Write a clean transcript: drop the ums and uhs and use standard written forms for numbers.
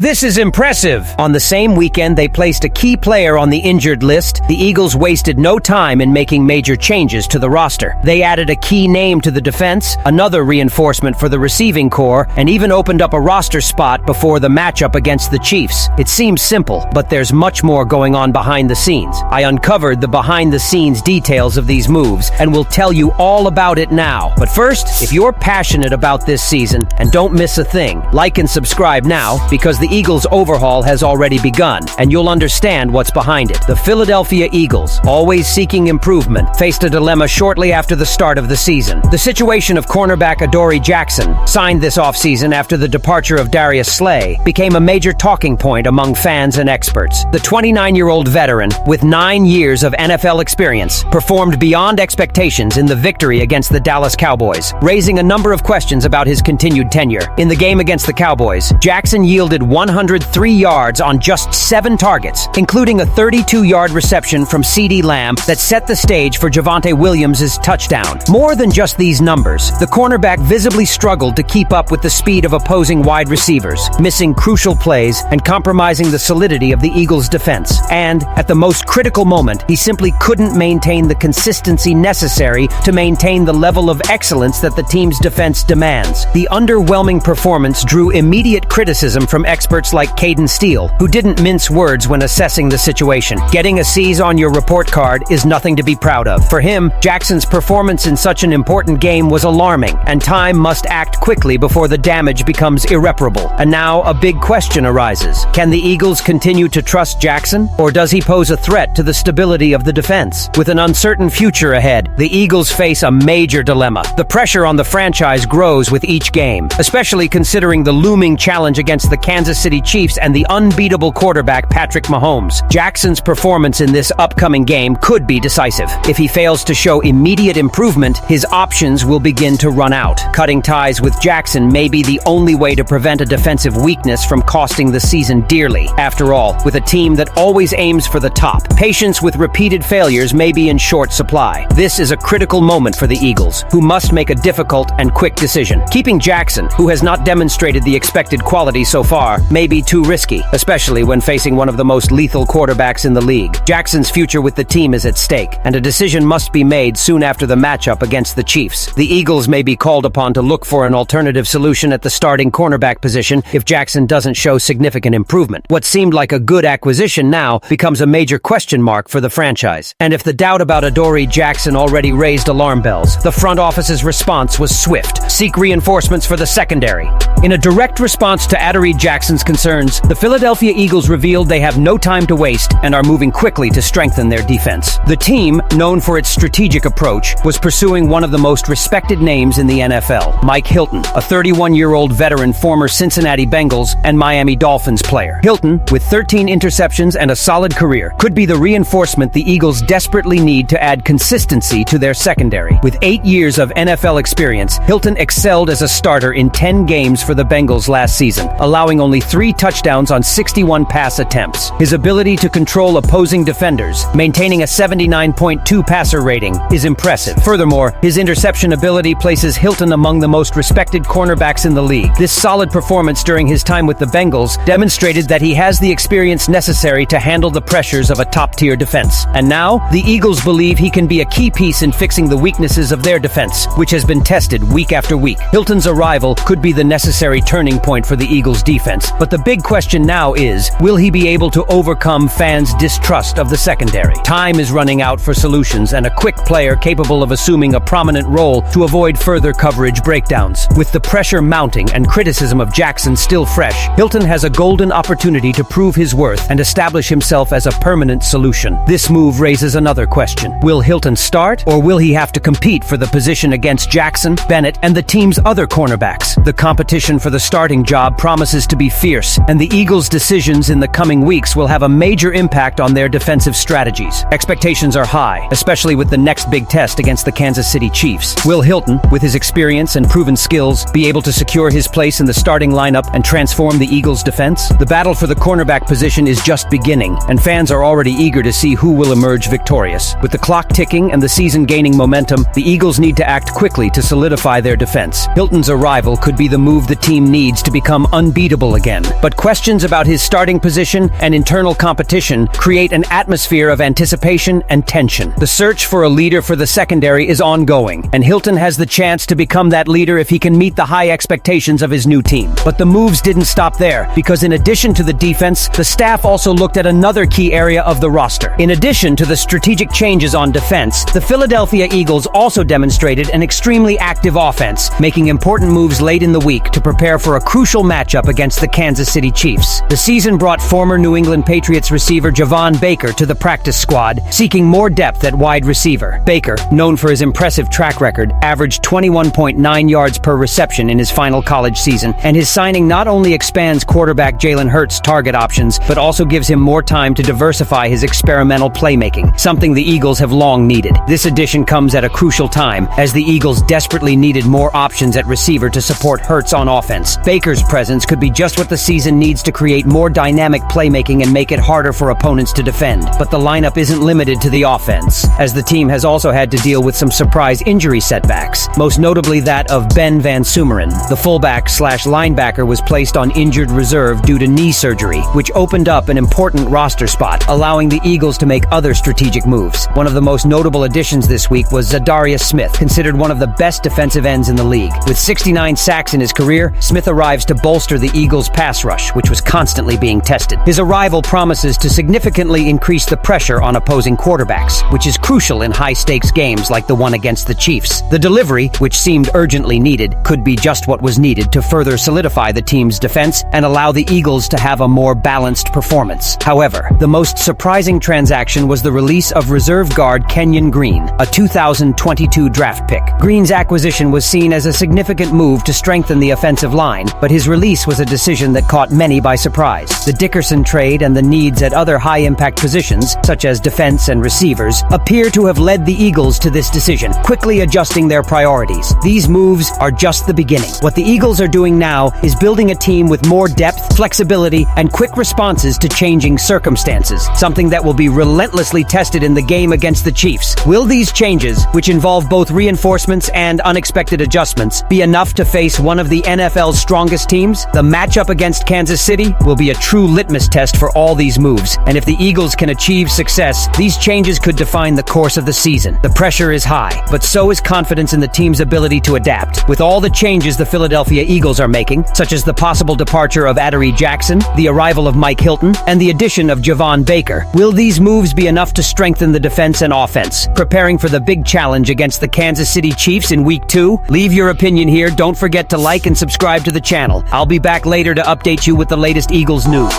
This is impressive. On the same weekend, they placed a key player on the injured list. The Eagles wasted no time in making major changes to the roster. They added a key name to the defense, another reinforcement for the receiving corps, and even opened up a roster spot before the matchup against the Chiefs. It seems simple, but there's much more going on behind the scenes. I uncovered the behind-the-scenes details of these moves and will tell you all about it now. But first, if you're passionate about this season and don't miss a thing, like and subscribe now, because the Eagles' overhaul has already begun, and you'll understand what's behind it. The Philadelphia Eagles, always seeking improvement, faced a dilemma shortly after the start of the season. The situation of cornerback Adoree Jackson, signed this offseason after the departure of Darius Slay, became a major talking point among fans and experts. The 29-year-old veteran, with 9 years of NFL experience, performed beyond expectations in the victory against the Dallas Cowboys, raising a number of questions about his continued tenure. In the game against the Cowboys, Jackson yielded 103 yards on just 7 targets, including a 32-yard reception from CeeDee Lamb that set the stage for Javonte Williams' touchdown. More than just these numbers, the cornerback visibly struggled to keep up with the speed of opposing wide receivers, missing crucial plays and compromising the solidity of the Eagles' defense. And, at the most critical moment, he simply couldn't maintain the consistency necessary to maintain the level of excellence that the team's defense demands. The underwhelming performance drew immediate criticism from experts like Caden Steele, who didn't mince words when assessing the situation. Getting a C's on your report card is nothing to be proud of. For him, Jackson's performance in such an important game was alarming, and time must act quickly before the damage becomes irreparable. And now a big question arises. Can the Eagles continue to trust Jackson, or does he pose a threat to the stability of the defense? With an uncertain future ahead, the Eagles face a major dilemma. The pressure on the franchise grows with each game, especially considering the looming challenge against the Kansas City Chiefs and the unbeatable quarterback Patrick Mahomes. Jackson's performance in this upcoming game could be decisive. If he fails to show immediate improvement, his options will begin to run out. Cutting ties with Jackson may be the only way to prevent a defensive weakness from costing the season dearly. After all, with a team that always aims for the top, patience with repeated failures may be in short supply. This is a critical moment for the Eagles, who must make a difficult and quick decision. Keeping Jackson, who has not demonstrated the expected quality so far, may be too risky, especially when facing one of the most lethal quarterbacks in the league. Jackson's future with the team is at stake, and a decision must be made soon after the matchup against the Chiefs. The Eagles may be called upon to look for an alternative solution at the starting cornerback position if Jackson doesn't show significant improvement. What seemed like a good acquisition now becomes a major question mark for the franchise. And if the doubt about Adoree Jackson already raised alarm bells, the front office's response was swift. Seek reinforcements for the secondary. In a direct response to Adoree Jackson's concerns, the Philadelphia Eagles revealed they have no time to waste and are moving quickly to strengthen their defense. The team, known for its strategic approach, was pursuing one of the most respected names in the NFL, Mike Hilton, a 31-year-old veteran former Cincinnati Bengals and Miami Dolphins player. Hilton, with 13 interceptions and a solid career, could be the reinforcement the Eagles desperately need to add consistency to their secondary. With 8 years of NFL experience, Hilton excelled as a starter in 10 games for the Bengals last season, allowing only 3 touchdowns on 61 pass attempts. His ability to control opposing defenders, maintaining a 79.2 passer rating, is impressive. Furthermore, his interception ability places Hilton among the most respected cornerbacks in the league. This solid performance during his time with the Bengals demonstrated that he has the experience necessary to handle the pressures of a top-tier defense. And now, the Eagles believe he can be a key piece in fixing the weaknesses of their defense, which has been tested week after week. Hilton's arrival could be the necessary turning point for the Eagles' defense, but the big question now is, will he be able to overcome fans' distrust of the secondary? Time is running out for solutions and a quick player capable of assuming a prominent role to avoid further coverage breakdowns. With the pressure mounting and criticism of Jackson still fresh, Hilton has a golden opportunity to prove his worth and establish himself as a permanent solution. This move raises another question. Will Hilton start, or will he have to compete for the position against Jackson, Bennett, and the team's other cornerbacks? The competition for the starting job promises to be fierce, and the Eagles' decisions in the coming weeks will have a major impact on their defensive strategies. Expectations are high, especially with the next big test against the Kansas City Chiefs. Will Hilton, with his experience and proven skills, be able to secure his place in the starting lineup and transform the Eagles' defense? The battle for the cornerback position is just beginning, and fans are already eager to see who will emerge victorious. With the clock ticking and the season gaining momentum, the Eagles need to act quickly to solidify their defense. Hilton's arrival could be the move the team needs to become unbeatable again. again. But questions about his starting position and internal competition create an atmosphere of anticipation and tension. The search for a leader for the secondary is ongoing, and Hilton has the chance to become that leader if he can meet the high expectations of his new team. But the moves didn't stop there, because in addition to the defense, the staff also looked at another key area of the roster. In addition to the strategic changes on defense, the Philadelphia Eagles also demonstrated an extremely active offense, making important moves late in the week to prepare for a crucial matchup against the Kansas City Chiefs. The season brought former New England Patriots receiver Javon Baker to the practice squad, seeking more depth at wide receiver. Baker, known for his impressive track record, averaged 21.9 yards per reception in his final college season, and his signing not only expands quarterback Jalen Hurts' target options, but also gives him more time to diversify his experimental playmaking, something the Eagles have long needed. This addition comes at a crucial time, as the Eagles desperately needed more options at receiver to support Hurts on offense. Baker's presence could be just what the season needs to create more dynamic playmaking and make it harder for opponents to defend. But the lineup isn't limited to the offense, as the team has also had to deal with some surprise injury setbacks, most notably that of Ben Van Sumeren. The fullback/linebacker was placed on injured reserve due to knee surgery, which opened up an important roster spot, allowing the Eagles to make other strategic moves. One of the most notable additions this week was Zadarius Smith, considered one of the best defensive ends in the league. With 69 sacks in his career, Smith arrives to bolster the Eagles' pass rush, which was constantly being tested. His arrival promises to significantly increase the pressure on opposing quarterbacks, which is crucial in high-stakes games like the one against the Chiefs. The delivery, which seemed urgently needed, could be just what was needed to further solidify the team's defense and allow the Eagles to have a more balanced performance. However, the most surprising transaction was the release of reserve guard Kenyon Green, a 2022 draft pick. Green's acquisition was seen as a significant move to strengthen the offensive line, but his release was a decision that caught many by surprise. The Dickerson trade and the needs at other high-impact positions, such as defense and receivers, appear to have led the Eagles to this decision, quickly adjusting their priorities. These moves are just the beginning. What the Eagles are doing now is building a team with more depth, flexibility, and quick responses to changing circumstances, something that will be relentlessly tested in the game against the Chiefs. Will these changes, which involve both reinforcements and unexpected adjustments, be enough to face one of the NFL's strongest teams? The matchup against Kansas City will be a true litmus test for all these moves, and if the Eagles can achieve success, these changes could define the course of the season. The pressure is high, but so is confidence in the team's ability to adapt. With all the changes the Philadelphia Eagles are making, such as the possible departure of Adoree Jackson, the arrival of Mike Hilton, and the addition of Javon Baker, will these moves be enough to strengthen the defense and offense, preparing for the big challenge against the Kansas City Chiefs in Week 2? Leave your opinion here. Don't forget to like and subscribe to the channel. I'll be back later to update you with the latest Eagles news.